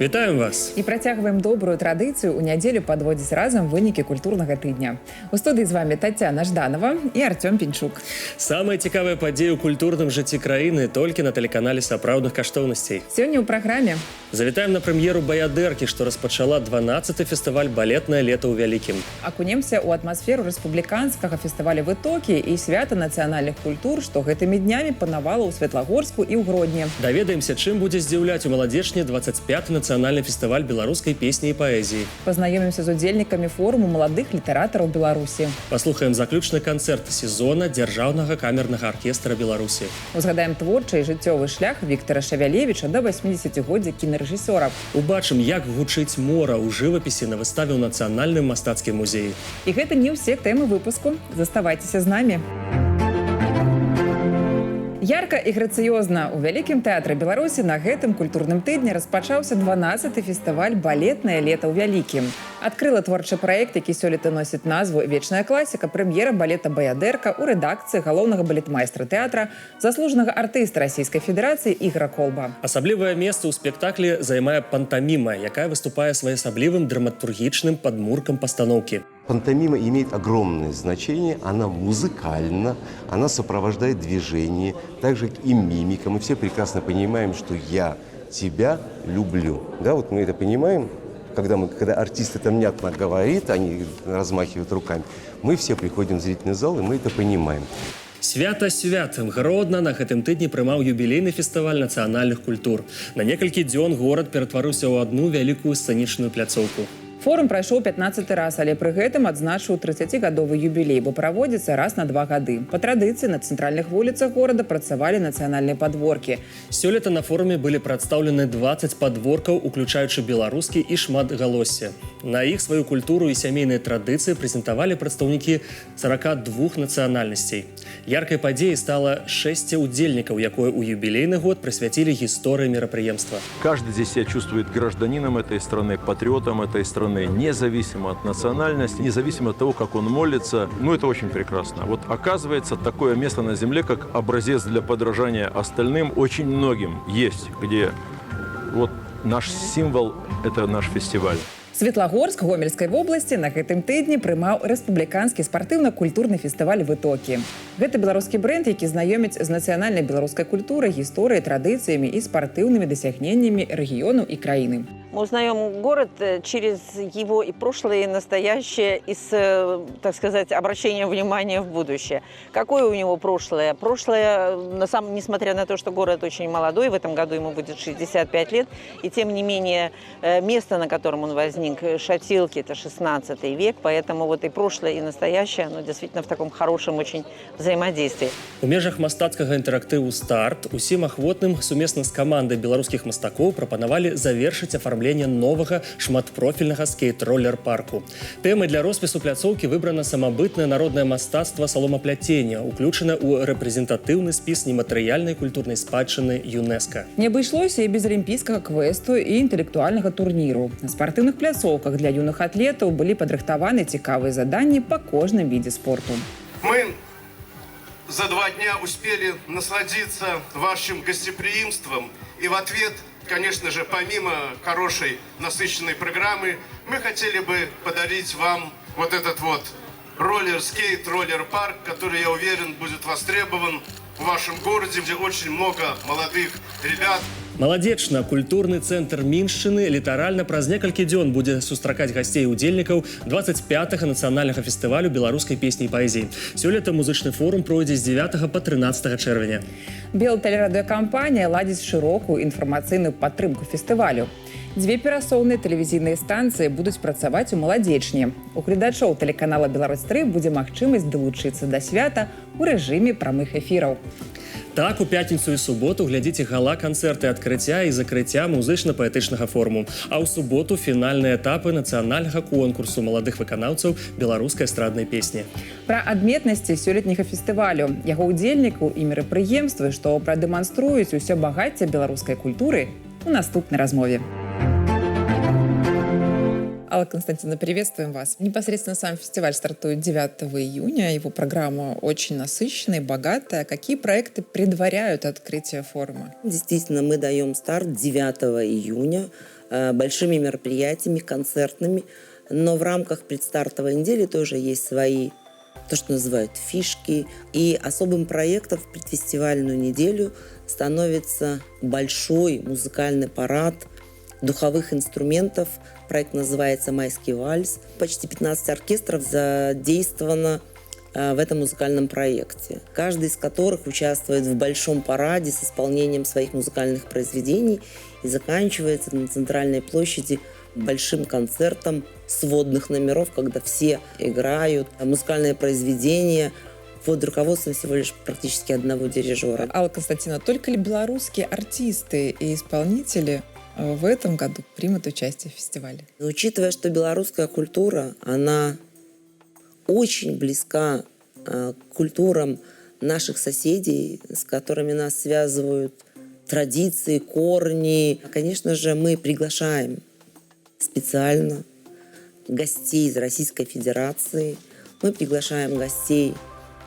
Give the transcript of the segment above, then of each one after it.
Вітаем вас! І працягваем добрую традыцыю ў нядзелю падводзіць разам вынікі культурнага тыдня. У студыі з вами Тацяна Жданова і Артём Пінчук. Самыя цікавыя падзеі ў культурным жыцці краіны толькі на тэлеканале сапраўдных каштоўнасцей. Сёння ў праграме Завітаем на прэм'еру «Баядэркі», што распачала 12-й фестываль «Балетнае лета ў Вялікім». Акунемся ў атмасферу рэспубліканскага фестываля «Вытокі» і свята нацыянальных культур, што гэтымі днямі панавала ў Светлагорску і ў Гродні. Даведаемся, чым будзе здзіўляць у маладзечні 25-й нацыянальны фестываль беларускай песні і паэзіі. Пазнаёмімся з удзельнікамі форуму маладых літаратараў Беларусі. Паслухаем заключны канцэрт сезона Дзяржаўнага камернага аркестра Беларусі. Узгадаем творчы і жыццёвы шлях Віктара Шавялевіча да 80-годдзя кінарэжысёра. Убачым, як гучыць мора ў жывапісе на выставе ў Нацыянальным мастацкім музеі. І гэта не ўсе тэмы выпуску. Заставайцеся з намі. Ярка і грацыёзна у Вялікім тэатры Беларусі на гэтым культурным тыдні распачаўся 12-й фестываль «Балетнае лета ў Вялікім». Адкрыла творчы праект, які сёлета носіць назву «Вечная класіка», прэм'ера балета «Баядэрка» у рэдакцыі галоўнага балетмайстра тэатра, заслужанага артыста Расійскай Федэрацыі Ігора Колба. Асаблівае месца ў спектаклі займае пантаміма, якая выступае своеасаблівым драматургічным падмуркам пастаноўкі. Пантомима имеет огромное значение, она музыкальна, она сопровождает движение, так же и мимика. Мы все прекрасно понимаем, что я тебя люблю. Да, вот мы это понимаем, когда артист это внятно говорит, они размахивают руками. Мы все приходим в зрительный зал, и мы это понимаем. Свята святым Гродна на гэтым тыдні прымаў юбілейны фестываль нацыянальных культур. На некалькі дзён горад ператварыўся ў адну вялікую сцэнічную пляцоўку. Форум прайшоў 15-й раз, але пры гэтым адзначыў 30-гадовы юбілей, бо праводзіцца раз на 2 гады. Па традыцыі на цэнтральных вуліцах горада працавалі нацыянальныя падворкі. Сёлета на форуме былі прадстаўлены 20 падворкаў, уключаючы беларускі і шматгалоссі. На іх сваю культуру і сямейныя традыцыі прэзентавалі прадстаўнікі 42 нацыянальнасцей. Яркай падзеяй стала 6 удзельнікаў, якое ў юбілейны год прысвяцілі гісторыі мерапрыемства. Каждый здесь себя чувствует гражданином этой страны, патриотом этой страны, независимо от национальности, независимо от того, как он молится. Ну, это очень прекрасно. Вот оказывается, такое место на земле, как образец для подражания остальным, очень многим есть, где вот наш символ – это наш фестиваль. Светлагорск Гомельскай вобласці на гэтым тыдні прымаў рэспубліканскі спартыўна-культурны фестываль «Вытокі». Гэта беларускі брэнд, які знаёміць з нацыянальнай беларускай культурай, гісторыяй, традыцыямі і спартыўнымі дасягненнямі рэгіёну і краіны. Мы узнаем город через его и прошлое, и настоящее, и с, так сказать, обращением внимания в будущее. Какое у него прошлое? Прошлое, несмотря на то, что город очень молодой, в этом году ему будет 65 лет, и тем не менее место, на котором он возник, Шатилки, это 16 век, поэтому вот и прошлое, и настоящее, оно действительно в таком хорошем очень взаимодействии. У межах мастацкага інтэрактыву «Старт» усім ахвотным сумесна з камандай беларускіх мастакоў прапанавалі завершыць афармленне новага шматпрофільнага скейт-роллер-парку. Тэмай для роспісу пляцоўкі выбрана самабытнае народнае мастацтва саломапляцення, уключана ў рэпрэзентатыўны спіс нематэрыяльнай культурнай спадчыны ЮНЕСКО. Не абышлося і без алімпійскага квесту і інтэлектуальнага турніру. На спартыўных пляцоўках для юных атлетаў былі падрыхтаваны цікавыя заданні па кожным відзе спорту. Мы за 2 дня успели насладиться вашим гостеприимством, и в ответ, конечно же, помимо хорошей насыщенной программы, мы хотели бы подарить вам вот этот вот роллер-скейт, роллер-парк, который, я уверен, будет востребован в вашем городе, где очень много молодых ребят. Маладзечна культурны цэнтр Міншчыны літаральна праз некалькі дзён будзе сустракаць гасцей і удзельнікаў 25-га нацыянальнага фестывалю беларускай песні і паэзіі. Сёлета музычны форум пройдзе з 9 па 13 чэрвеня. Белтэлерадыёкампанія ладзіць шырокую інфармацыйную падтрымку фестывалю. 2 перасоўныя тэлевізійныя станцыі будуць працаваць у маладзечні. У гледачоў тэлеканала «Беларусь-3» будзе магчымасць далучыцца да свята ў рэжыме прамых эфіраў. Так, у пятніцу і суботу глядзіце гала-канцэрты адкрыцця і закрыцця музычна-паэтычнага форуму. А ў суботу фінальныя этапы нацыянальнага конкурсу маладых выканаўцаў беларускай эстраднай песні. Пра адметнасці сёлетняга фестывалю, яго удзельнікаў і мерапрыемствы, што прадэманструюць усё багацце беларускай культуры у наступнай размове. Алла Константиновна, приветствуем вас. Непосредственно сам фестиваль стартует 9 июня. Его программа очень насыщенная, богатая. Какие проекты предваряют открытие форума? Действительно, мы даем старт 9 июня большими мероприятиями, концертными. Но в рамках предстартовой недели тоже есть свои, то, что называют фишки. И особым проектом в предфестивальную неделю становится большой музыкальный парад духовых инструментов. Проект называется «Майский вальс». Почти 15 оркестров задействовано в этом музыкальном проекте, каждый из которых участвует в большом параде с исполнением своих музыкальных произведений и заканчивается на центральной площади большим концертом сводных номеров, когда все играют музыкальное произведение под руководством всего лишь практически одного дирижера. Алла Константиновна, только ли белорусские артисты и исполнители в этом году примут участие в фестивале? Но учитывая, что белорусская культура, она очень близка к культурам наших соседей, с которыми нас связывают традиции, корни, конечно же, мы приглашаем специально гостей из Российской Федерации. Мы приглашаем гостей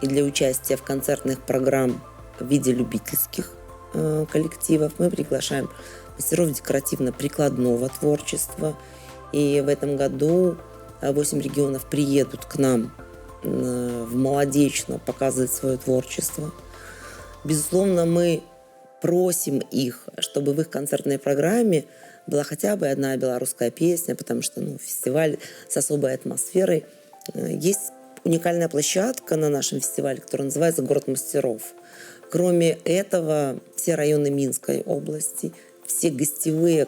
и для участия в концертных программах в виде любительских коллективов. Мы приглашаем мастеров декоративно-прикладного творчества. И в этом году 8 регионов приедут к нам в Молодечно показывать свое творчество. Безусловно, мы просим их, чтобы в их концертной программе была хотя бы одна белорусская песня, потому что фестиваль с особой атмосферой. Есть уникальная площадка на нашем фестивале, которая называется «Город мастеров». Кроме этого, все районы Минской области, все гостевые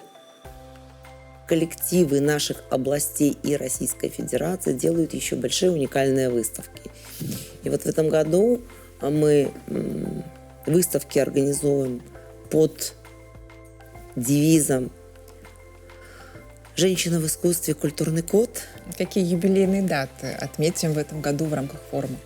коллективы наших областей и Российской Федерации делают еще большие уникальные выставки. И вот в этом году мы выставки организуем под девизом «Женщина в искусстве. Культурный код». Какие юбилейные даты отметим в этом году в рамках форума?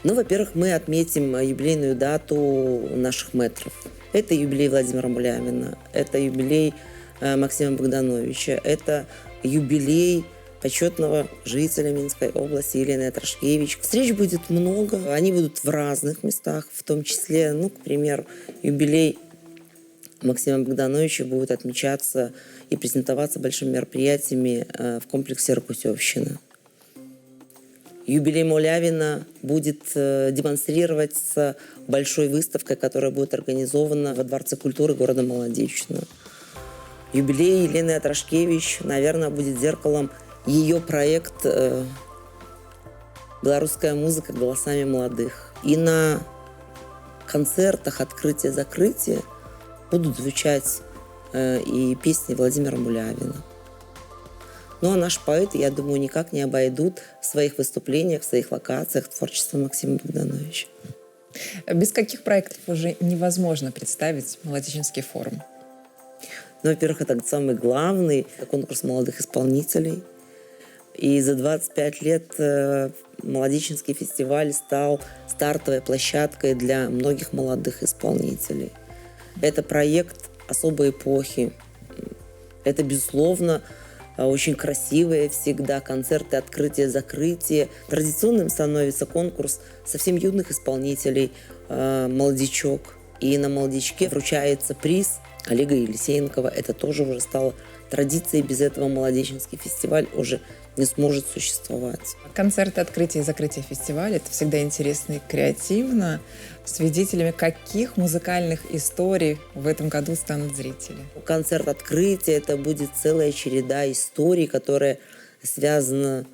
Во-первых, мы отметим юбилейную дату наших мэтров. Это юбилей Владимира Мулявина, это юбилей Максима Богдановича, это юбилей почетного жителя Минской области Елены Атрашкевич. Встреч будет много, они будут в разных местах, в том числе, к примеру, юбилей Максима Богдановича будет отмечаться и презентоваться большими мероприятиями в комплексе «Рокусевщина». Юбилей Мулявина будет демонстрироваться большой выставкой, которая будет организована во Дворце культуры города Молодечно. Юбилей Елены Атрашкевич, наверное, будет зеркалом ее проект «Белорусская музыка голосами молодых». И на концертах открытия-закрытия будут звучать и песни Владимира Мулявина. А наши поэты, я думаю, никак не обойдут в своих выступлениях, в своих локациях творчество Максима Богдановича. Без каких проектов уже невозможно представить Молодеченский форум? Во-первых, это самый главный конкурс молодых исполнителей. И за 25 лет Молодеченский фестиваль стал стартовой площадкой для многих молодых исполнителей. Это проект особой эпохи. Это, безусловно, очень красивые всегда концерты, открытия, закрытия. Традиционным становится конкурс совсем юных исполнителей «Молодичок». И на «Молодичке» вручается приз Олега Елисеенкова. Это тоже уже стало традицией. Без этого Молодеченский фестиваль уже не сможет существовать. Концерты открытия и закрытия фестиваля – это всегда интересно и креативно. Свидетелями каких музыкальных историй в этом году станут зрители? Концерт открытия – это будет целая череда историй, которая связана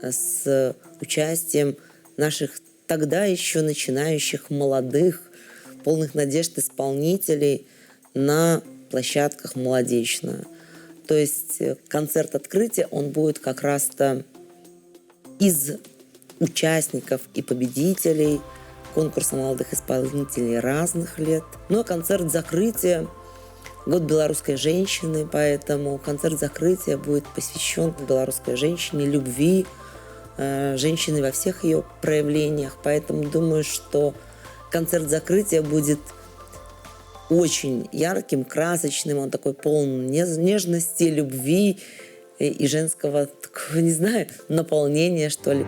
с участием наших тогда еще начинающих молодых, полных надежд исполнителей на площадках Молодечно. То есть концерт открытия, он будет как раз-то из участников и победителей конкурса молодых исполнителей разных лет. А концерт закрытия – год белорусской женщины, поэтому концерт закрытия будет посвящен белорусской женщине, любви, женщины во всех ее проявлениях. Поэтому думаю, что концерт закрытия будет очень ярким, красочным, он такой полон нежности, любви и женского, такого, не знаю, наполнения, что ли.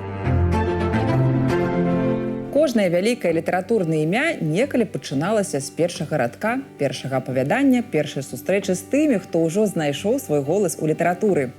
Кожнае вялікае літаратурнае імя некалі пачыналася з першага радка, першага апавядання, першай сустрэчы з тымі, хто ўжо знайшоў свой голас у літаратуры.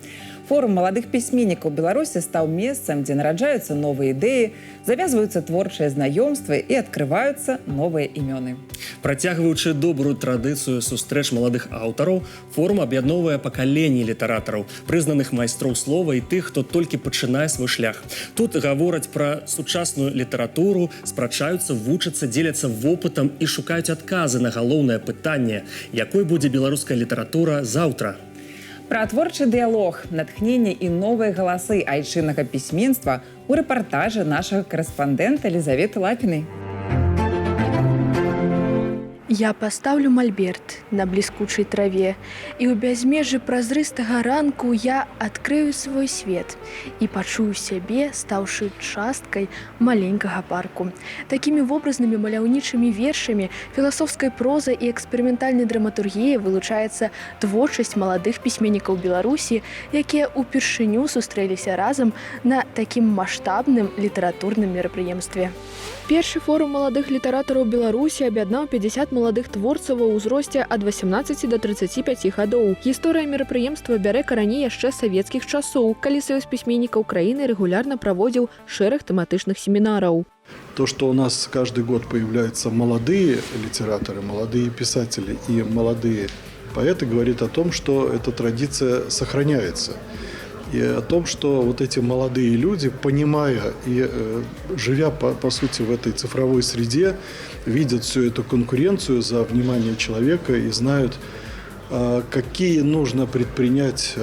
Форум маладых пісьменнікаў Беларусі стаў месцам, дзе нараджаюцца новыя ідэі, завязваюцца творчыя знаёмствы і адкрываюцца новыя імёны. Працягваючы добрую традыцыю сустрэч маладых аўтараў, форум аб'ядноўвае пакаленні літаратараў, прызнаных майстроў слова і тых, хто толькі пачынае свой шлях. Тут гавораць пра сучасную літаратуру, спрачаюцца, вучацца, дзеляцца вопытам і шукаюць адказы на галоўнае пытанне, якой будзе беларуская літаратура заўтра. Пра творчы дыялог, натхненне і новыя галасы айчыннага пісьменства у рэпартажы нашага карэспандэнта Елізаветы Лапінай. Я поставлю мольберт на блескучей траве, и у бязмежжа празрыстага ранку я открыю свой свет и пачую сябе, стаўшы часткай маленькага парку. Такімі вобразнымі маляўнічымі вершамі, філасофскай прозай і эксперыментальнай драматургіяй вылучаецца творчасць маладых пісьменнікаў Беларусі, якія ўпершыню сустрэліся разам на такім маштабным літаратурным мерапрыемстве. Першы форум маладых літаратараў Беларусі аб'яднаў 50 маладых творцаў ва ўзросце ад 18 до 35 гадоў. Гісторыя мерапрыемства бярэ карані яшчэ савецкіх часоў, калі Саюз пісьменнікаў краіны рэгулярна праводзіў шэраг тэматычных семінараў. То, что у нас каждый год появляются молодые литераторы, молодые писатели и молодые поэты, говорит о том, что эта традиция сохраняется. И о том, что вот эти молодые люди, понимая и живя, по сути, в этой цифровой среде, видят всю эту конкуренцию за внимание человека и знают, какие нужно предпринять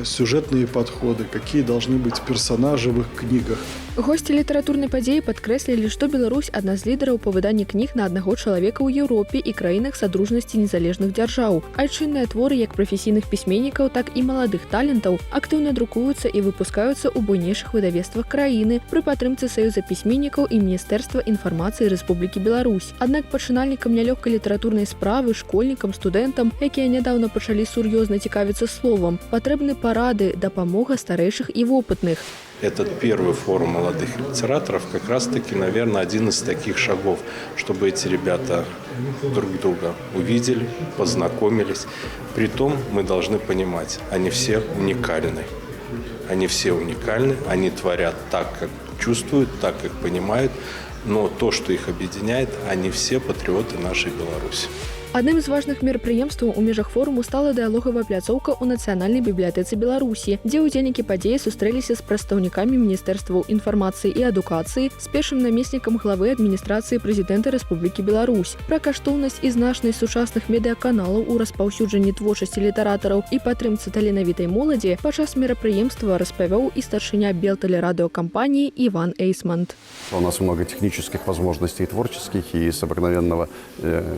сюжетные подходы, какие должны быть персонажи в их книгах. Госці літаратурнай падзеі падкрэслілі, што Беларусь адна з лідараў па выданні кніг на аднаго чалавека ў Еўропе і краінах Садружнасці незалежных дзяржаў. Айчынныя творы як прафесійных пісьменнікаў, так і маладых талентаў актыўна друкуюцца і выпускаюцца ў буйнейшых выдавецтвах краіны пры падтрымцы Саюза пісьменнікаў і Міністэрства інфармацыі Рэспублікі Беларусь. Аднак пачынальнікам нялёгкай літаратурнай справы, школьнікам, студэнтам, якія нядаўна пачалі сур'ёзна цікавіцца словам, патрэбны парады, дапамога старэйшых і вопытных. Этот первый форум молодых литераторов как раз-таки, наверное, один из таких шагов, чтобы эти ребята друг друга увидели, познакомились. Притом мы должны понимать, они все уникальны. Они все уникальны, они творят так, как чувствуют, так, как понимают. Но то, что их объединяет, они все патриоты нашей Беларуси. Адным з важных мерапрыемстваў у межах форуму стала дыялогавая пляцоўка ў Нацыянальнай бібліятэцы Беларусі, дзе ўдзельнікі падзеі сустрэліся з прадстаўнікамі Міністэрстваў інфармацыі і адукацыі, з першым намеснікам главы адміністрацыі прэзідэнта Рэспублікі Беларусь. Пра каштоўнасць і значнасць сучасных медыаканалаў у распаўсюджанні творчасці літаратараў і падтрымцы таленавітай моладзі падчас мерапрыемства распавёў і старшыня Белтэлерадыокампаніі Іван Эйсманд. У нас много технических возможностей творческих, и с обыкновенного,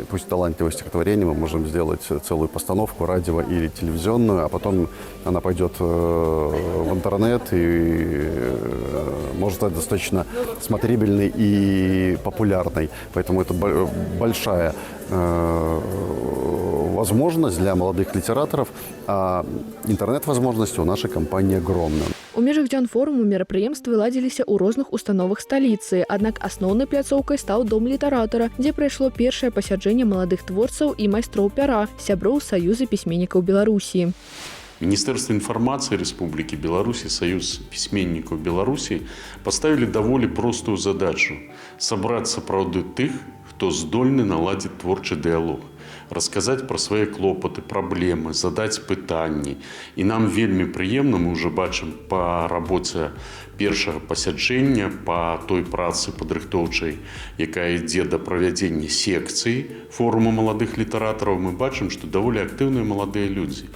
пусть талантливого стихотворения мы можем сделать целую постановку радио или телевизионную, а потом она пойдет в интернет и может стать достаточно смотрибельной и популярной. Поэтому это большая возможность для молодых литераторов, а интернет-возможности у нашей компании огромна. У межах дзён форуму мерапрыемствы ладзіліся ў розных установах сталіцы, аднак асноўнай пляцоўкай стаў дом літаратара, дзе прайшло першае пасяджэнне маладых творцаў і майстроў пяра, сяброў Саюза пісьменнікаў Беларусі. Министерство информации Республики Беларусь и Союз письменников Беларуси поставили довольно простую задачу – собрать сапраўды тых, кто здольны наладить творчий диалог, рассказать про свои клопоты, проблемы, задать пытанні. И нам вельмі прыемна, мы уже бачым по работе першага пасяджэння, по той працы падрыхтоўчай, якая ідзе да правядзення секцый форума маладых літаратараў, мы бачым, што даволі актыўныя маладыя людзі.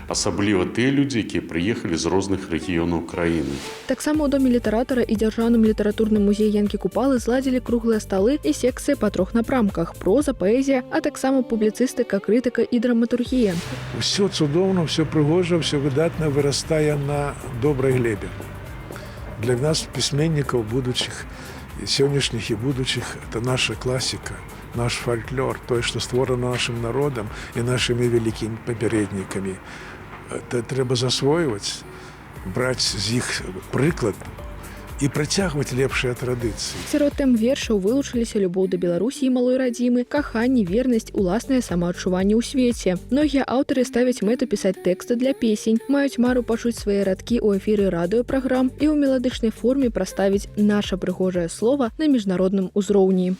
Асабліва тыя людзі, якія прыехалі з розных рэгіёнаў краіны. Таксама ў доме літаратара і дзяржаўным літаратурным музеі Янкі Купалы зладзілі круглыя сталы і секцыі па 3 напрамках: проза, паэзія, а таксама публіцыстыка, крытыка і драматургія. Усё цудоўна, ўсё прыгожа, ўсё выдатна вырастае на добрай глебе. Для нас, пісьменнікаў будучых, сённяшніх і будучых, это наша класіка, наш фольклор, тое, што створана нашым народам і нашымі вялікімі папярэднікамі. трэба засвойваць, браць з іх прыклад і працягваць лепшыя традыцыі. Сярод тэм вершаў вылучыліся любоў да Беларусі і малой радзімы, каханне, вернасць, уласнае самаадчуванне ў свеце. Многія аўтары ставяць мэту пісаць тэксты для песень, маюць мару пачуць свае радкі ў эфіры радыёпраграм і ў меладычнай форме праставіць наша прыгожае слова на міжнародным узроўні.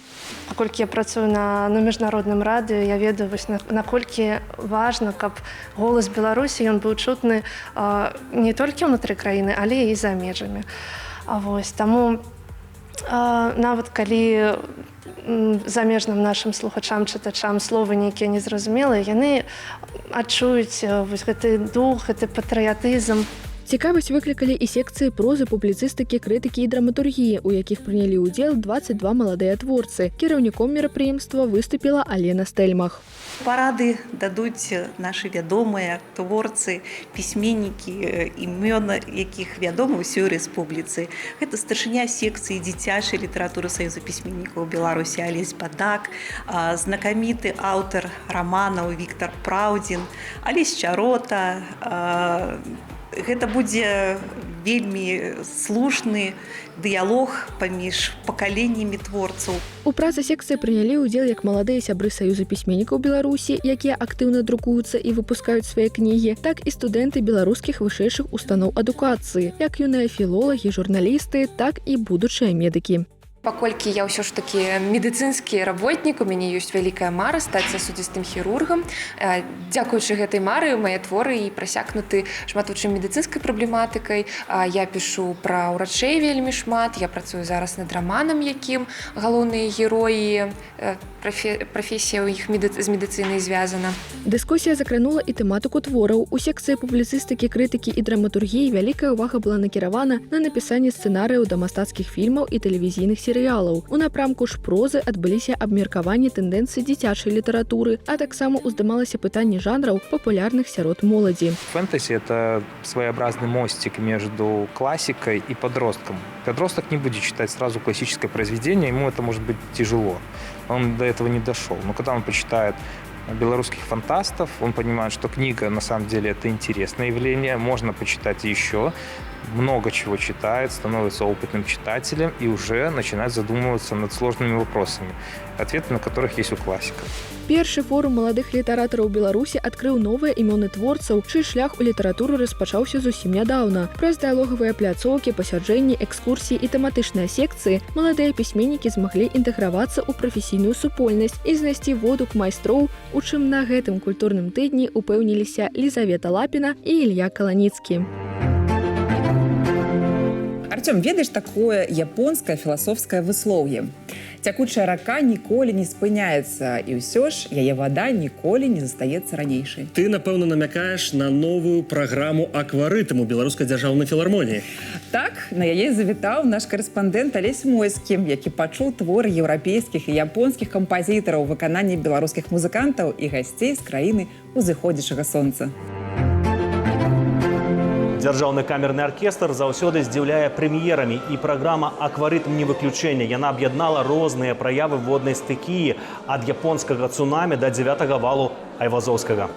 Паколькі я працую на міжнародным радыё, я ведаю, наколькі важна, каб голас Беларусі ён быў чутны не толькі ўнутры краіны, але і за межамі. Таму нават калі замежным нашым слухачам, чытачам словы нейкія незразумелыя, яны адчуюць гэты дух, гэты патрыятызм. Цікавасць выклікалі і секцыі прозы, публіцыстыкі, крытыкі і драматургіі, у якіх прынялі ўдзел 22 маладыя творцы. Кіраўніком мерапрыемства выступіла Алена Стэльмах. Парады дадуць нашы вядомыя творцы, пісьменнікі, імёны якіх вядомы ўсёй рэспубліцы. Гэта старшыня секцыі дзіцячай літаратуры Саюза пісьменнікаў Беларусі Алесь Бадак, знакаміты аўтар раманаў Віктар Праўдзін, Алесь Чарота. Гэта будзе вельмі слушны дыялог паміж пакаленнямі творцаў. У працы секцыі прынялі ўдзел як маладыя сябры Саюза пісьменнікаў Беларусі, якія актыўна друкуюцца і выпускаюць свае кнігі, так і студэнты беларускіх вышэйшых устаноў адукацыі, як юныя філолагі, журналісты, так і будучыя медыкі. Паколькі я ўсё ж такі медыцынскі работнік, у мяне ёсць вялікая мара стаць сасудзістым хірургам. Дзякуючы гэтай мары мае творы і прасякнуты шматочым медыцынскай праблематыкай. Я пішу пра ўрачэй вельмі шмат, я працую зараз над раманам, якім галоўныя героі, прафесія ў іх з медыцынай звязана. Дыскусія закранула і тэматыку твораў. У секцыі публіцыстыкі, крытыкі і драматургіі вялікая ўвага была накіравана на напісанне сцэнарыяў да мастацкіх фільмаў і тэлевізійных серыялаў. У напрамку ж прозы адбыліся абмеркаванні тэндэнцый дзіцячай літаратуры, а таксама уздымалася пытанне жанраў, папулярных сярод моладзі. Фэнтэзі – это своеобразный мостик между классикой и подростком. Подросток не будет читать сразу классическое произведение, ему это может быть тяжело. Он до этого не дошел. Но когда он почитает белорусских фантастов, он понимает, что книга на самом деле это интересное явление, можно почитать еще, много чего читает, становится опытным читателем и уже начинает задумываться над сложными вопросами, ответы на которых есть у классиков. Першы форум маладых літаратараў Беларусі адкрыў новыя імёны творцаў, чый шлях у літаратуру распачаўся зусім нядаўна. Праз дыялогавыя пляцоўкі, пасяджэнні, экскурсіі і тэматычныя секцыі маладыя пісьменнікі змаглі інтэгравацца ў прафесійную супольнасць і знайсці водгук майстроў, у чым на гэтым культурным тыдні упэўніліся Лізавета Лапіна і Ілья Каланіцкі. Артём, ведаеш такое японскае філасофскае выслоўе? Цякучая рака ніколі не спыняецца, і ўсё ж яе вада ніколі не застаецца ранейшай. Ты, напэўна, намякаеш на новую праграму акварытм у беларускай дзяржаўнай філармоніі. Так, на яе завітаў наш карэспандэнт Алесь Мойскі, які пачуў творы еўрапейскіх і японскіх кампазітараў у выкананні беларускіх музыкантаў і гасцей з краіны узыходзячага сонца. Дзяржаўны камерны аркестр заўсёды здзіўляе прэм'ерамі, і праграма «Акварытм» не выключэнне. Яна аб'яднала розныя праявы воднай стыхіі ад японскага цунамі да 9-го валу Айвазоўскага.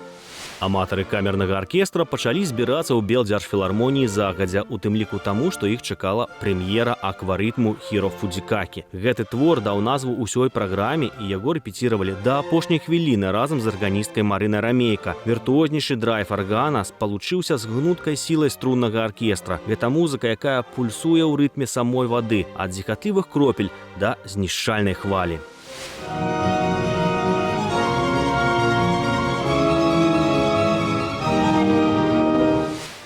Аматары камернага аркестра пачалі збірацца ў Белдзяржфілармоніі загадзя, у тым ліку таму, што іх чакала прэм'ера акварытму Хіро Фудзікакі. Гэты твор даў назву ўсёй праграме, і яго рэпеціравалі да апошняй хвіліны разам з арганісткай Марынай Рамейка. Віртуознішы драйв аргана спалучыўся з гнуткай сілай струннага аркестра. Гэта музыка, якая пульсуе ў рытме самой вады, ад зіхатлівых кропель да знішчальнай хвалі.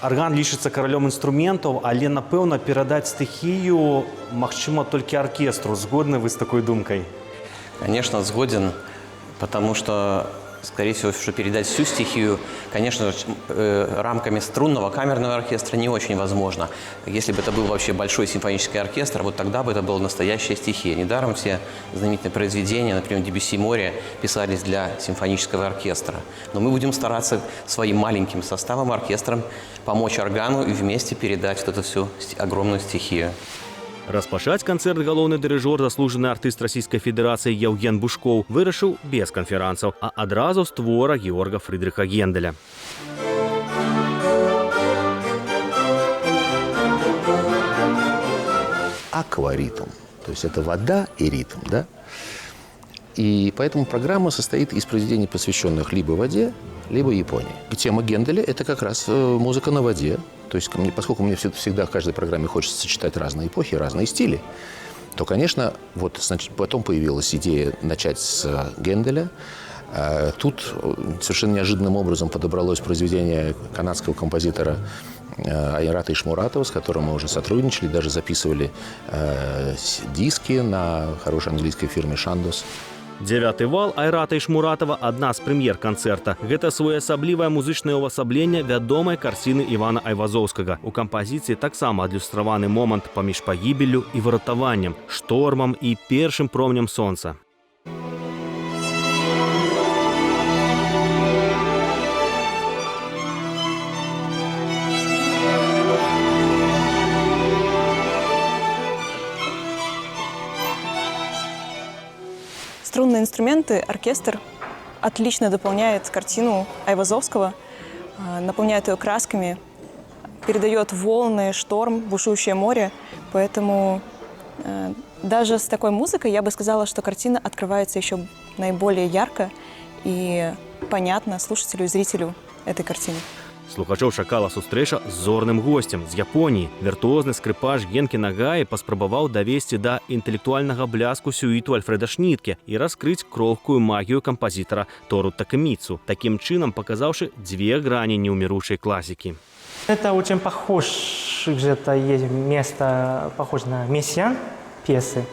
Арган лічыцца каралём інструментаў, але, напэўна, перадаць стыхію магчыма толькі аркестру. Згодны вы з такой думкай? Конечно, сгоден, потому что, скорее всего, что передать всю стихию, конечно, рамками струнного камерного оркестра не очень возможно. Если бы это был вообще большой симфонический оркестр, вот тогда бы это была настоящая стихия. Недаром все знаменитые произведения, например, Дебюсси «Море», писались для симфонического оркестра. Но мы будем стараться своим маленьким составом, оркестром, помочь органу и вместе передать вот эту всю огромную стихию. Распачаць канцэрт галоўны дырыжор, заслужаны артыст Расійскай Федэрацыі Яўген Бушкоў, вырашыў без канферансаў, а адразу з твора Георга Фрыдрыха Генделя. акваритм. То есть это вода и ритм, да? И поэтому программа состоит из произведений, посвященных либо воде, либо Японии. И тема Генделя – это как раз музыка на воде. То есть поскольку мне всегда в каждой программе хочется сочетать разные эпохи, разные стили, то, конечно, вот потом появилась идея начать с Генделя. Тут совершенно неожиданным образом подобралось произведение канадского композитора Айрата Ишмуратова, с которым мы уже сотрудничали, даже записывали диски на хорошей английской фирме «Шандос». «Дзявяты вал» Айрата Ишмуратова – адна з прэм'ер канцэрта. Гэта своеасаблівае музычнае ўвасабленне вядомай карціны Івана Айвазоўскага. У кампазіцыі таксама адлюстраваны момант паміж пагібеллю і выратаваннем, штормам і першым променем сонца. Струнные инструменты, оркестр отлично дополняет картину Айвазовского, наполняет ее красками, передает волны, шторм, бушующее море. Поэтому даже с такой музыкой я бы сказала, что картина открывается еще наиболее ярко и понятно слушателю и зрителю этой картины. Слухачоў чакала сустрэча з зорным госцем з Японіі. Віртуозны скрыпач Генкі Нагаі паспрабаваў давесці да інтэлектуальнага бляску сюіту Альфреда Шнітке і раскрыць крохкую магію кампазітара Тору Такэміцу, такім чынам паказаўшы дзве грані неўміручай класікі. Это очень похож, где-то есть место, похоже на «Мессиан» пьесы.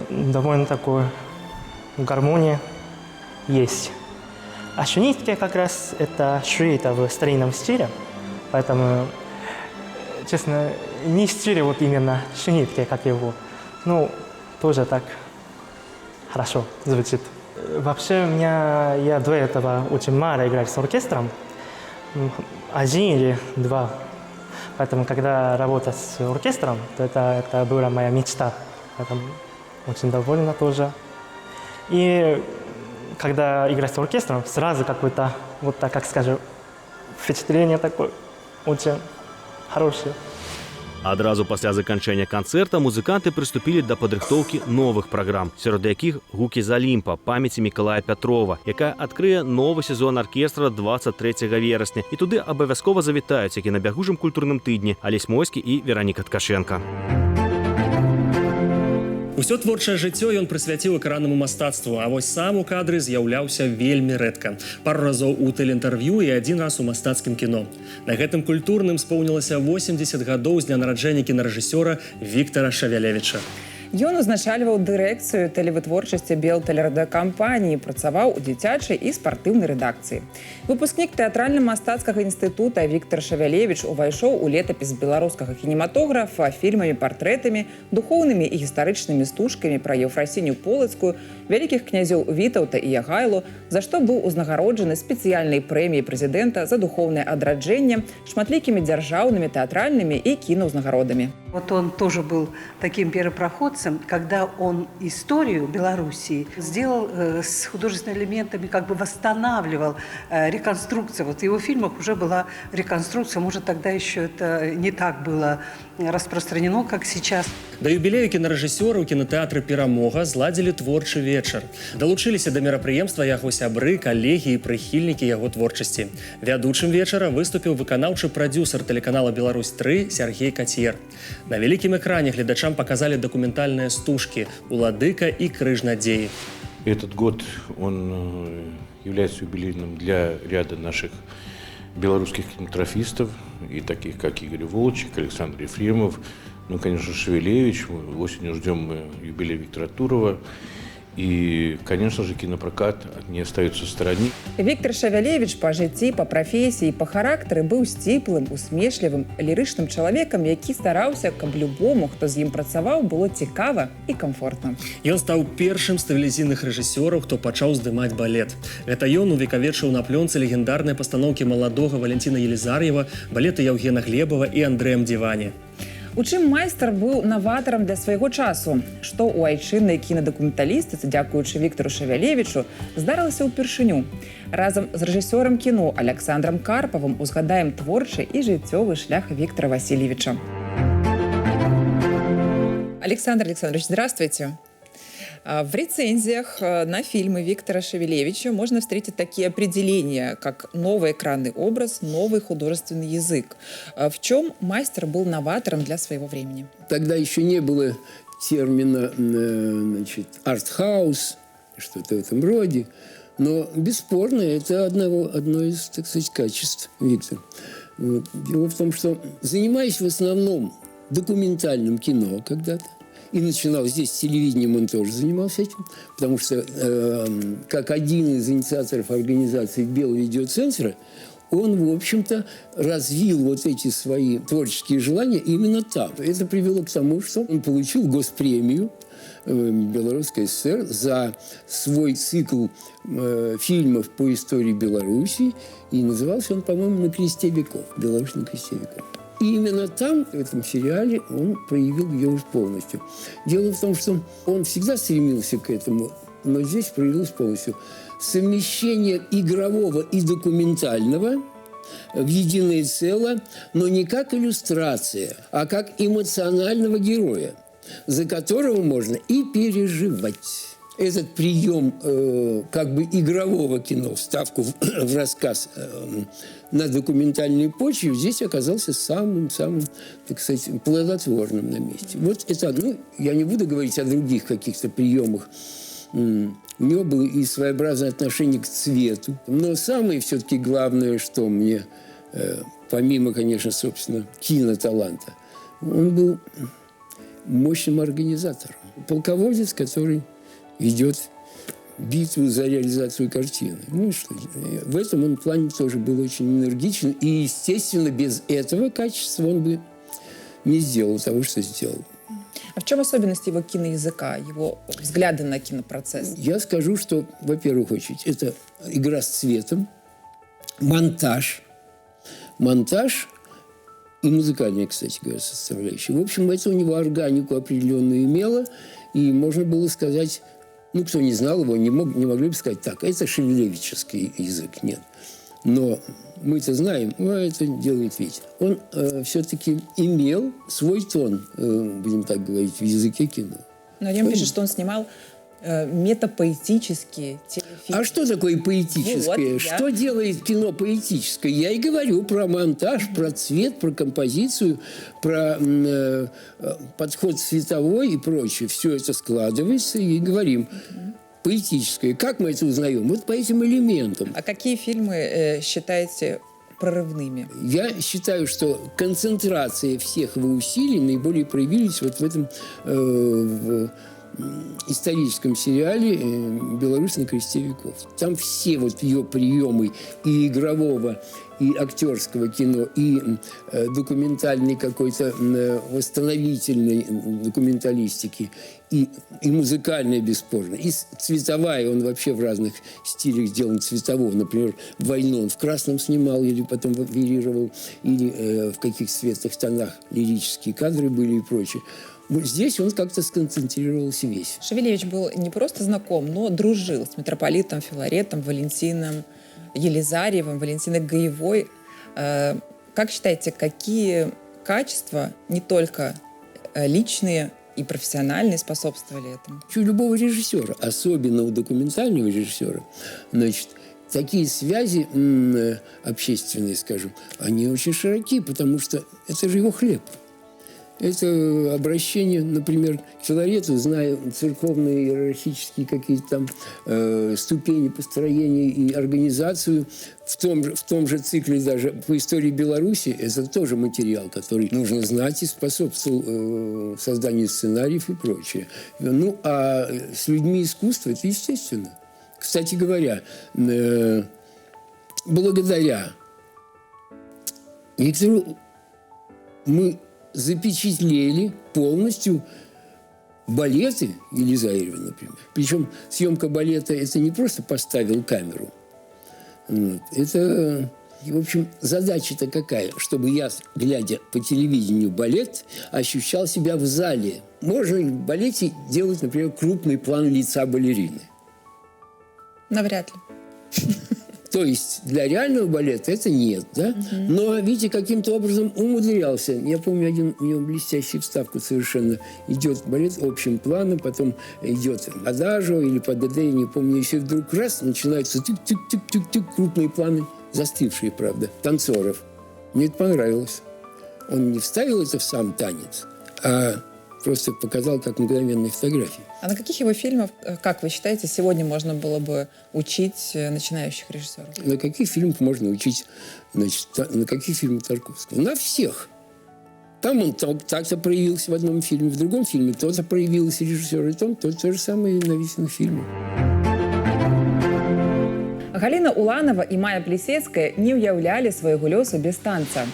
Довольно такой гармония есть. А Шунитке как раз это шуита в старинном стиле, поэтому, честно, не в стиле вот именно Шунитке, как его, ну, тоже так хорошо звучит. Вообще, я до этого очень мало играл с оркестром, 1 или 2, поэтому, когда работать с оркестром, то это была моя мечта, поэтому очень довольна тоже. И когда играть с оркестром, сразу какое-то, вот так, как скажем, впечатление такое очень хорошее. Адразу пасля заканчэння канцэрта музыканты прыступілі да падрыхтоўкі новых праграм, сярод якіх «Гукі з Алімпа» памяці Мікалая Пятрова, якая адкрые новы сезон аркестра 23 верасня. І туды абавязкова завітаюць, як і на бягучым культурным тыдні, Алесь Мойскі і Вераніка Ткаченка. Усё творчае жыццё ён прысвяціў экраннаму мастацтву, а вось сам у кадры з'яўляўся вельмі рэдка. Пару разоў у тэлеінтэрв'ю і 1 раз у мастацкім кіно. На гэтым культурным споўнілася 80 гадоў з дня нараджэння кінарэжысёра Віктара Шавялевіча. Ён узначальваў дырэкцыю тэлевытворчасці Белтэлерадыёкампаніі, працаваў у дзіцячай і спартыўнай рэдакцыі. Выпускнік тэатральна-мастацкага інстытута Віктар Шавялевіч увайшоў у летапіс беларускага кінематографа фільмамі, партрэтамі, духоўнымі і гістарычнымі стужкамі пра Еўфрасіню Полацкую, вялікіх князёў Вітаўта і Ягайлу, за што быў узнагароджаны спецыяльнай прэміяй прэзідэнта за духоўнае адраджэнне, шматлікімі дзяржаўнымі, тэатральнымі і кіноўзнагародамі. Вот он тоже был таким первопроходцем, когда он историю Белоруссии сделал с художественными элементами, как бы восстанавливал реконструкцию. Вот в его фильмах уже была реконструкция, может, тогда еще это не так было распространено, как сейчас. Да юбілею кінарэжысёра ў кінатэатры «Перамога» зладзілі творчы вечар. Далучыліся да мерапрыемства яго сябры, калегі і прыхільнікі яго творчасці. Вядучым вечара выступіў выканаўчы прадзюсар тэлеканала «Беларусь-3» Сергей Кацьер. На вялікім экране гледачам показали документальные стужки «Уладыка» и «Крыж надеи». Этот год он является юбилейным для ряда наших белорусских кинематографистов, и таких как Игорь Волчек, Александр Ефремов, ну, конечно, Шевелевич. Осенью ждем мы юбилей Виктора Турова. И, конечно же, кинопрокат не остается в стороне. Віктор Шавялевіч па жыцці, па прафесіі, па характары быў сціплым, усмешлівым, лірычным чалавекам, які стараўся, каб любому, хто з ім працаваў, было цікава і камфортна. Ён стаў першым з тэлевізійных рэжысёраў, хто пачаў здымаць балет. Гэта ён увекавечыў на плёнцы легендарныя пастаноўкі маладога Валентина Елизарьева, балеты Яўгена Глебова і Андрэем Дивани. У чым майстар быў наватарам для свайго часу? Што ў айчыннай кінадакументалістыцы, дзякуючы Віктару Шавялевічу, здарылася ўпершыню? Разам з рэжысёрам кіно Александром Карпавым узгадаем творчы і жыццёвы шлях Віктара Васильевича. Александр Александрович, здравствуйте. В рецензиях на фильмы Виктора Шевелевича можно встретить такие определения, как новый экранный образ, новый художественный язык. В чем мастер был новатором для своего времени? Тогда еще не было термина, значит, арт-хаус, что-то в этом роде. Но, бесспорно, это одно из, так сказать, качеств Виктора. Вот. Дело в том, что, занимаясь в основном документальным кино когда-то, и начинал здесь с телевидением, он тоже занимался этим, потому что как один из инициаторов организации Белвидеоцентра, он, в общем-то, развил вот эти свои творческие желания именно там. Это привело к тому, что он получил госпремию Белорусской ССР за свой цикл фильмов по истории Беларуси, и назывался он, по-моему, «На кресте веков», «Беларусь на кресте веков». И именно там, в этом сериале, он проявил ее уже полностью. Дело в том, что он всегда стремился к этому, но здесь проявилось полностью. Совмещение игрового и документального в единое целое, но не как иллюстрация, а как эмоционального героя, за которого можно и переживать. Этот прием как бы игрового кино, вставку в рассказ на документальной почве, здесь оказался самым-самым, так сказать, плодотворным на месте. Вот это, я не буду говорить о других каких-то приемах. У него было и своеобразное отношение к цвету. Но самое все-таки главное, что мне, помимо, конечно, собственно, киноталанта, он был мощным организатором. Полководец, который ведет битву за реализацию картины. В этом он плане тоже был очень энергичен. И, естественно, без этого качества он бы не сделал того, что сделал. А в чем особенность его киноязыка, его взгляды на кинопроцесс? Я скажу, что, во-первых, очередь, это игра с цветом, монтаж и музыкальная, кстати говоря, составляющая. В общем, это у него органику определенную имело, и можно было сказать, кто не знал его, не могли бы сказать так, это шевелевический язык, нет. Но мы-то знаем, это делает Витя. Он все-таки имел свой тон, будем так говорить, в языке кино. Но я пишу, что он снимал метапоэтические телефильмы. А что такое поэтическое? Что делает кино поэтическое? Я и говорю про монтаж, про цвет, про композицию, про подход цветовой и прочее. Все это складывается и говорим. Поэтическое. Как мы это узнаем? Вот по этим элементам. А какие фильмы считаете прорывными? Я считаю, что концентрация всех его усилий наиболее проявились вот в этом в историческом сериале «Беларусь на кресте веков». Там все вот ее приемы и игрового, и актерского кино, и документальной какой-то восстановительной документалистики, и музыкальная, бесспорно, и цветовая. Он вообще в разных стилях сделан цветового. Например, «Войну» он в красном снимал, или потом варьировал, или в каких цветах, тонах лирические кадры были и прочее. Здесь он как-то сконцентрировался весь. Шевелевич был не просто знаком, но дружил с митрополитом Филаретом, Валентином Елизарьевым, Валентиной Гаевой. Как считаете, какие качества, не только личные и профессиональные, способствовали этому? У любого режиссера, особенно у документального режиссера, значит, такие связи общественные, скажем, они очень широки, потому что это же его хлеб. Это обращение, например, к Филарету, зная церковные иерархические какие-то там ступени построения и организацию, в том же цикле даже по истории Беларуси, это тоже материал, который нужно знать и способствовал созданию сценариев и прочее. А с людьми искусства это естественно. Кстати говоря, благодаря Виктору мы запечатлели полностью балеты Елизарьева, например. Причем съемка балета – это не просто поставил камеру. Это, в общем, задача-то какая? Чтобы я, глядя по телевидению балет, ощущал себя в зале. Можно в балете делать, например, крупный план лица балерины. Навряд ли. То есть для реального балета это нет, да? Но, видите, каким-то образом умудрялся. Я помню, у него блестящую вставку совершенно. Идет балет общим планом, потом идет адажио или ПДД, я не помню, еще вдруг раз начинаются тык-тык-тык-тык-тык крупные планы, застывшие, правда, танцоров. Мне это понравилось. Он не вставил это в сам танец, а просто показал как мгновенные фотографии. А на каких его фильмах, как вы считаете, сегодня можно было бы учить начинающих режиссеров? На каких фильмах можно учить, значит, на каких фильмах Тарковского? На всех. Там он так-то проявился в одном фильме, в другом фильме то-то проявился режиссер, и там то же самое на весенних фильмах. Галина Уланова і Майя Плісецкая не ўяўлялі свайго лёсу без танца.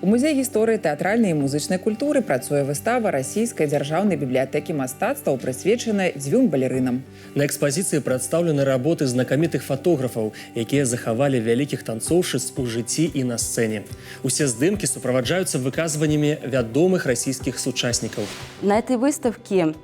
У музеі гісторыі тэатральнай і музычнай культуры працуе выстава расійскай дзяржаўнай бібліятэкі мастацтваў, прысвечаная дзвюм балерынам. На экспазіцыі прадстаўлены работы знакамітых фатографаў, якія захавалі вялікіх танцоўшыц у жыцці і на сцэне. Усе здымкі суправаджаюцца выказваннямі вядомых расійскіх сучаснікаў. На этой выставке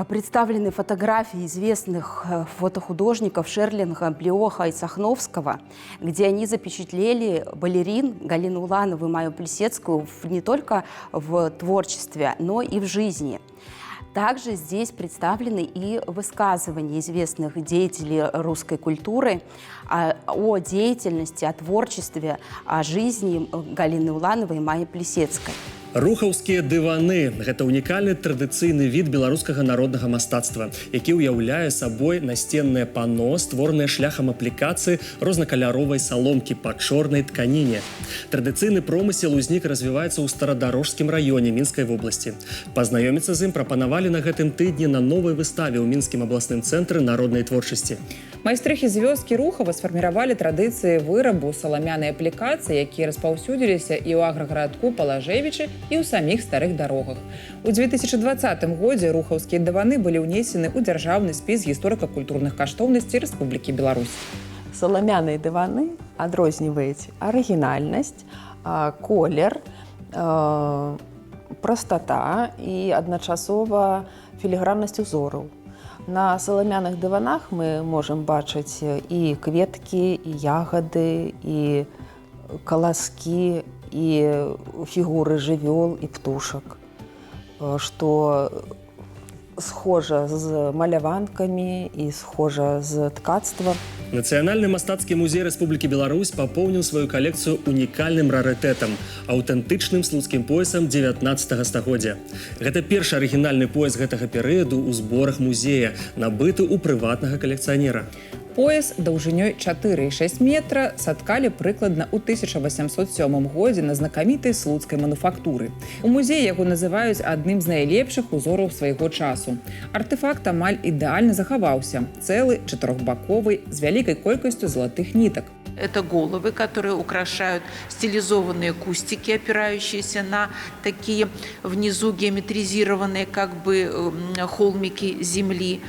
представлены фотографии известных фотохудожников Шерлинга, Блеоха и Сахновского, где они запечатлели балерин Галину Уланову и Майю Плісецкую не только в творчестве, но и в жизни. Также здесь представлены и высказывания известных деятелей русской культуры о деятельности, о творчестве, о жизни Галины Улановой и Майи Плісецкай. Рухаўскія дываны – гэта унікальны традыцыйны від беларускага народнага мастацтва, які ўяўляе сабой насценнае пано, створанае шляхам аплікацыі рознакаляровай саломкі па чорнай тканіне. Традыцыйны промысел узнік развіваецца ў Старадарожскім раёне Мінскай вобласці. Пазнаёміцца з ім прапанавалі на гэтым тыдні на новай выставе ў Мінскім абласным цэнтры народнай творчасці. Майстрыхі з вёскі Рухава сфарміравалі традыцыі вырабу саламянай аплікацыі, якія распаўсюдзіліся і ў аграгарадку Палажэвічы, і ў саміх старых дарогах. У 2020 годзе рухаўскія дываны былі ўнесены ў дзяржаўны спіс гісторыка-культурных каштоўнасцей Рэспублікі Беларусь. Саламяныя дываны адрозніваюць арыгінальнасць, колер, прастата і адначасова філіграннасць узораў. На саламяных дыванах мы можам бачыць і кветкі, і ягады, і каласкі, і фігуры жывёл і птушак, што схожа з маляванкамі і схожа з ткацтвам. Нацыянальны мастацкі музей Рэспублікі Беларусь папоўніў сваю калекцыю унікальным рарытэтам – аўтэнтычным слуцкім поясам 19 стагоддзя. Гэта першы арыгінальны пояс гэтага перыяду ў зборах музея, набыты ў прыватнага калекцыянера. Пояс даўжынёй 4,6 метра саткалі прыкладна ў 1807 годзе на знакамітай слуцкай мануфактуры. У музеі яго называюць адным з найлепшых узораў свайго часу. Артефакт амаль ідэальна захаваўся, цэлы, чатырохбаковы, з вялікай колькасцю залатых нітак. Это головы, которые украшают стилизованные кустики, опирающиеся на такие внизу геометризированные как бы холмики земли.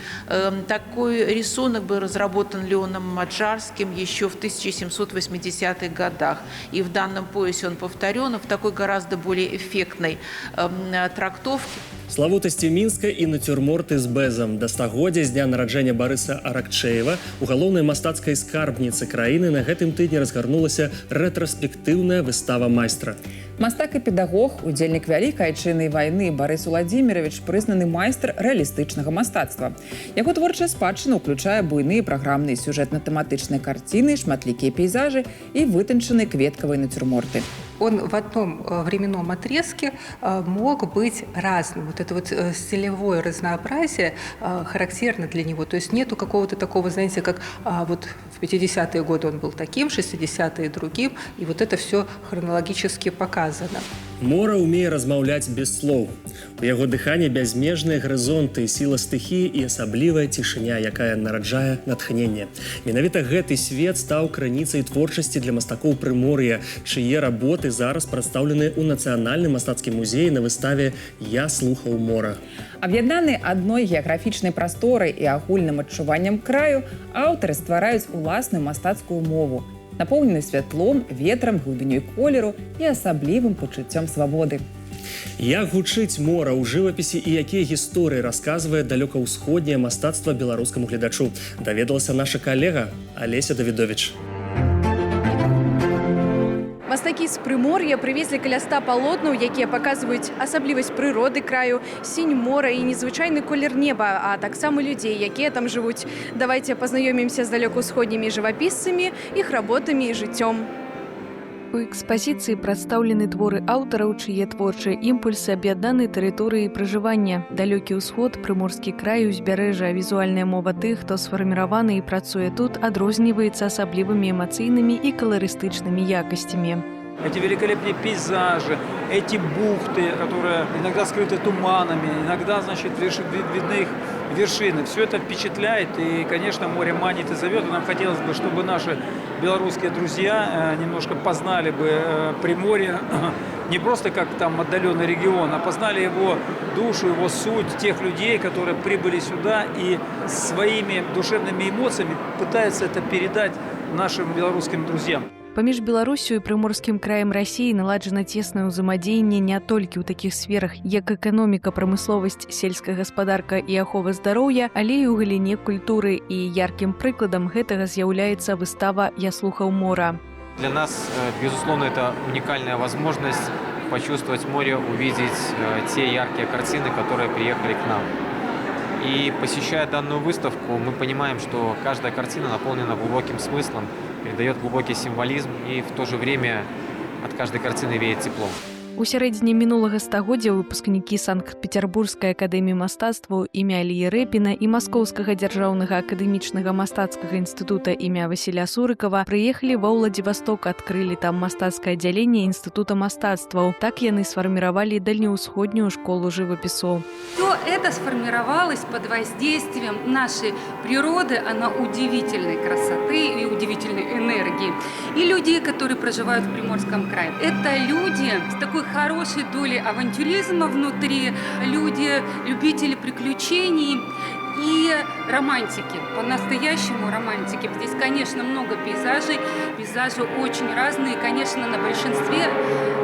Такой рисунок был разработан Леоном Маджарским еще в 1780-х годах. И в данном поясе он повторен в такой гораздо более эффектной трактовке. Славутасці Мінска і нацюрморты з бэзам. Да стагоддзя з дня нараджэння Барыса Аракчеева у галоўнай мастацкай скарбніцы краіны на гэтым тыдні разгарнулася рэтраспектыўная выстава майстра. Мастак і педагог, удзельнік Вялікай Айчыннай вайны Барыс Уладзімірович прызнаны майстар рэалістычнага мастацтва. Яго творчая спадчына ўключае буйныя праграмныя сюжэтна-тэматычныя карціны, шматлікія пейзажы і вытанчаныя кветкавыя нацюрморты. Он в одном временном отрезке мог быть разным. Вот это вот стилевое разнообразие характерно для него. То есть нету какого-то такого, знаете, как вот в 50-е годы он был таким, 60-е другим, и вот это все хронологически показано. Мора умее размаўляць без слоў. У яго дыханні бязмежныя гарызонты, сіла стыхіі і асаблівая цішыня, якая нараджае натхненне. Менавіта гэты свет стаў крыніцай творчасці для мастакоў Прымор'я, чые работы зараз прадстаўлены ў Нацыянальным мастацкім музеі на выставе «Я слухаў мора». Аб'яднаны адной геаграфічнай прасторай і агульным адчуваннем краю, аўтары ствараюць уласную мастацкую мову, напоўнены святлом, ветрам, глыбінёй колеру і асаблівым пачуццём свабоды. Як гучыць мора ў жывапісе і якія гісторыі расказвае далёкаўсходняе мастацтва беларускаму гледачу, даведалася наша калега Алеся Давідовіч. Мастакі з Прымор'я прывезлі каля 100 палотнаў, якія паказваюць асаблівасць прыроды краю, сінь мора і незвычайны колер неба, а таксама людзей, якія там жывуць. Давайце пазнаёмімся з далёка-ўсходнімі жывапісцамі, іх работамі і жыццём. У экспазіцыі прадстаўлены творы аўтараў, чые творчыя імпульсы аб'яднаны тэрыторыяй пражывання. Далёкі ўсход, прыморскі край, узбярэжжа, візуальная мова тых, хто сфарміраваны і працуе тут, адрозніваецца асаблівымі эмацыйнымі і каларыстычнымі якасцямі. Эти великолепные пейзажи, эти бухты, которые иногда скрыты туманами, иногда, значит, видны их вершины. Все это впечатляет, и, конечно, море манит и зовет. И нам хотелось бы, чтобы наши белорусские друзья немножко познали бы Приморье, не просто как там отдаленный регион, а познали его душу, его суть, тех людей, которые прибыли сюда и своими душевными эмоциями пытаются это передать нашим белорусским друзьям. Паміж Беларусю і прыморскім краем Расіі наладжана цеснае ўзаемадзеянне не толькі ў такіх сферах, як эканоміка, прамысловасць, сельская гаспадарка і ахова здароўя, але і ў галіне культуры. І яркім прыкладам гэтага з'яўляецца выстава «Я слухаў мора». Для нас, безусловно, это уникальная возможность почувствовать море, увидеть те яркие картины, которые приехали к нам. И посещая данную выставку, мы понимаем, что каждая картина наполнена глубоким смыслом, передает глубокий символизм, и в то же время от каждой картины веет теплом. У сярэдзіне мінулага стагоддзя выпускнікі Санкт-Петербургскай акадэміі мастацтваў імя Аліі Рэпіна і Маскоўскага дзяржаўнага акадэмічнага мастацкага інстытута імя Васіля Сурыкава прыехалі ва Владзівасток, адкрылі там мастацкае аддзяленне Інстытута мастацтваў. Так яны сфарміравалі дальнеўсходнюю школу жывапісу. То это сформировалось под воздействием нашей природы, она удивительной красоты и удивительной энергии. И люди, которые проживают в Приморском крае, это люди с такой хорошей долей авантюризма внутри, люди, любители приключений и романтики, по-настоящему романтики. Здесь, конечно, много пейзажей, пейзажи очень разные, конечно, на большинстве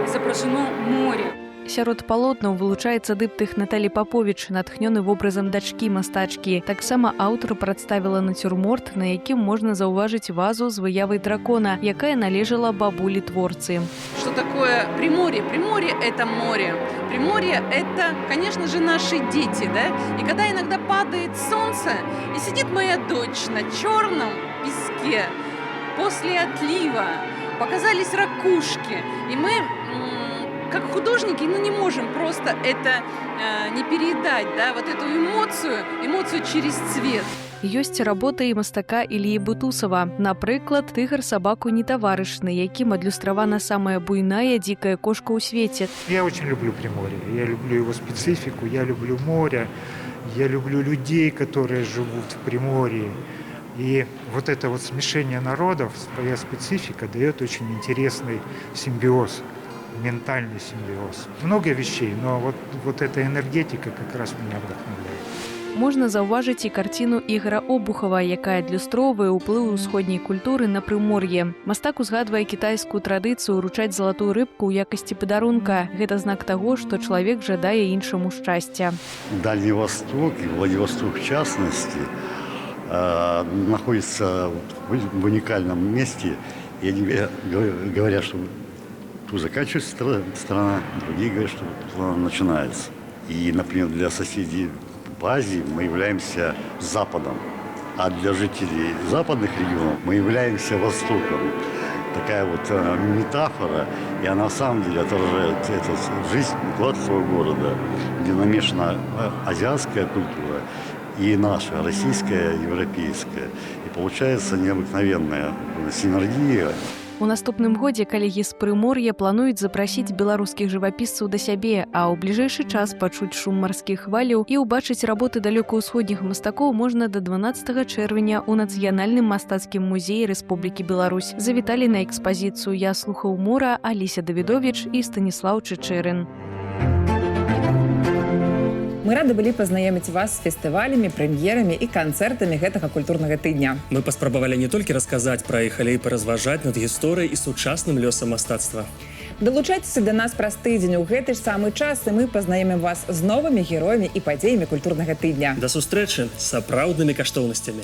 изображено море. Сярод палотнаў вылучаецца дыптых Наталі Паповіч, натхнёны вобразам дачкі мастачкі. Таксама аўтар прадставіла нацюрморт, на якім можна заўважыць вазу з выявай дракона, якая належала бабулі творцы. Что такое Приморье? Приморье – это море. Приморье – это, конечно же, наши дети, да? И когда иногда падает солнце, и сидит моя дочь на черном песке, после отлива показались ракушки, и мы как художники, не можем просто это не передать, да, вот эту эмоцию через цвет. Ёсць работа і мастака Іліі Бутусава. Напрыклад, тыгар сабаку не таварышны, якім адлюстравана самая буйная дзікая кошка ў свеце. Я очень люблю Приморье, я люблю его специфику, я люблю море, я люблю людей, которые живут в Приморье. И вот это вот смешение народов, своя специфика дает очень интересный симбиоз. Ментальный симбиоз. Много вещей, но вот эта энергетика как раз меня вдохновляет. Можна заўважыць і карціну Ігара Обухова, якая адлюстроўвае ўплыў усходняй культуры на Прымор'е. Мастак узгадвае кітайскую традыцыю ўручаць залатую рыбку ў якасці падарунка. Гэта знак таго, што чалавек жадае іншаму шчасця. Дальний Восток, и Владивосток в частности, находится в уникальном месте. И они говорят, что тут заканчивается страна, другие говорят, что она начинается. И, например, для соседей по Азии мы являемся Западом, а для жителей западных регионов мы являемся Востоком. Такая вот метафора, и она на самом деле отражает эту жизнь гладкого города, где намешана азиатская культура и наша, российская, европейская. И получается необыкновенная синергия. У наступным годзе калегі з Прымор'я плануюць запрасіць беларускіх жывапісцаў да сябе, а ў бліжэйшы час пачуць шум марскіх хваляў і ўбачыць работы далёкаўсходніх мастакоў можна да 12 чэрвеня ў Нацыянальным мастацкім музеі Рэспублікі Беларусь. Завіталі на экспазіцыю «Я слухаў мора» Аліся Давідовіч і Станіслаў Чычэрын. Мы рады былі пазнаёміць вас з фестывалямі, прэм'ерамі і канцэртамі гэтага культурнага тыдня. Мы паспрабавалі не толькі расказаць пра іх, але і паразважаць над гісторыяй і сучасным лёсам мастацтва. Далучайцеся да нас праз тыдзень у гэты ж самы час, і мы пазнаёмім вас з новымі героямі і падзеямі культурнага тыдня. Да сустрэчы з сапраўднымі каштоўнасцямі.